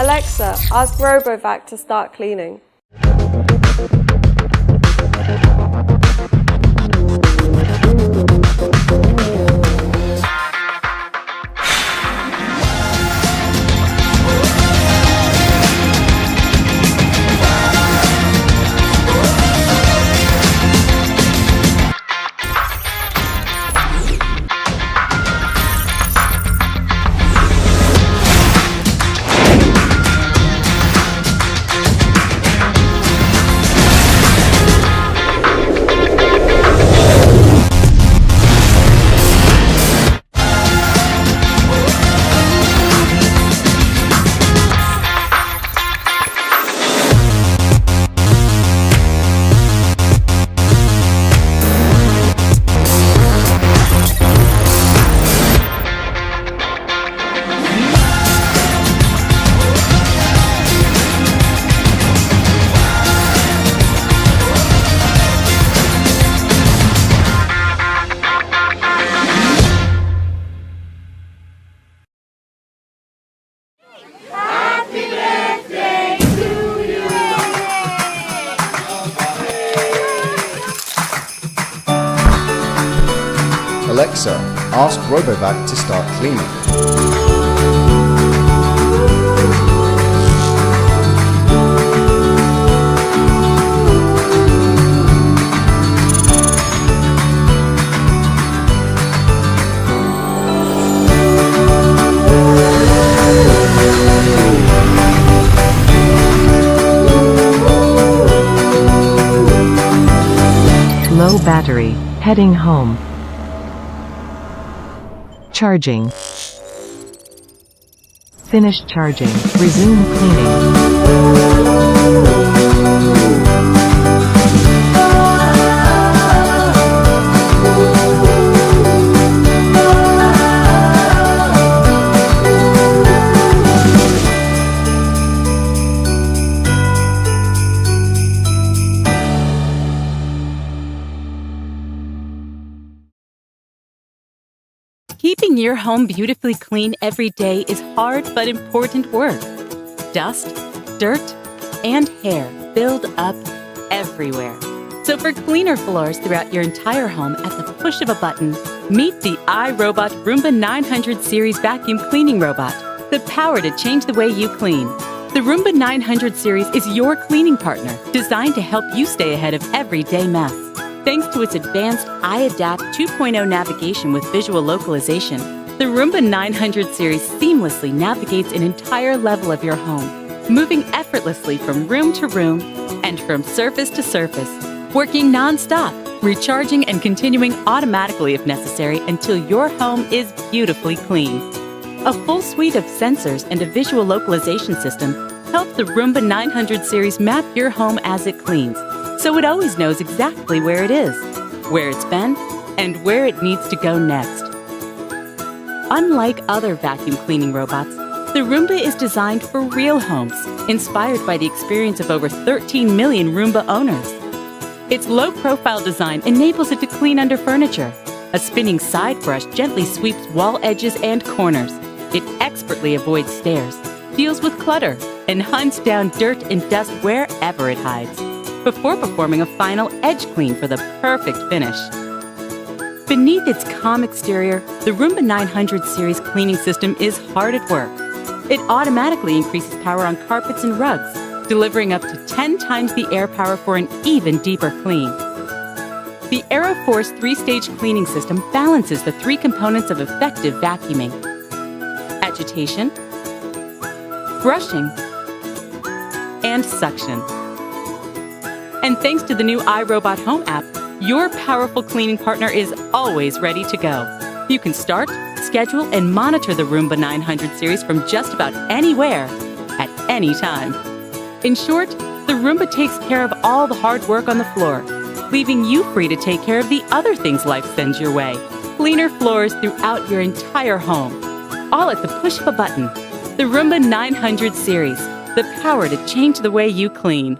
Alexa, ask RoboVac to start cleaning. Alexa, ask RoboVac to start cleaning. Low battery, heading home. Charging. Finished charging, resume cleaning. Keeping your home beautifully clean every day is hard but important work. Dust, dirt, and hair build up everywhere. So for cleaner floors throughout your entire home at the push of a button, meet the iRobot Roomba 900 series vacuum cleaning robot, the power to change the way you clean. The Roomba 900 series is your cleaning partner, designed to help you stay ahead of everyday mess. Thanks to its advanced iAdapt 2.0 navigation with visual localization, the Roomba 900 series seamlessly navigates an entire level of your home, moving effortlessly from room to room and from surface to surface, working non-stop, recharging and continuing automatically if necessary until your home is beautifully clean. A full suite of sensors and a visual localization system help the Roomba 900 series map your home as it cleans, so it always knows exactly where it is, where it's been, and where it needs to go next. Unlike other vacuum cleaning robots, the Roomba is designed for real homes, inspired by the experience of over 13 million Roomba owners. Its low-profile design enables it to clean under furniture. A spinning side brush gently sweeps wall edges and corners. It expertly avoids stairs, deals with clutter, and hunts down dirt and dust wherever it hides, before performing a final edge clean for the perfect finish. Beneath its calm exterior, the Roomba 900 series cleaning system is hard at work. It automatically increases power on carpets and rugs, delivering up to 10 times the air power for an even deeper clean. The AeroForce 3-stage cleaning system balances the 3 components of effective vacuuming: agitation, brushing, and suction. And thanks to the new iRobot Home app, your powerful cleaning partner is always ready to go. You can start, schedule, and monitor the Roomba 900 series from just about anywhere, at any time. In short, the Roomba takes care of all the hard work on the floor, leaving you free to take care of the other things life sends your way. Cleaner floors throughout your entire home, all at the push of a button. The Roomba 900 series, the power to change the way you clean.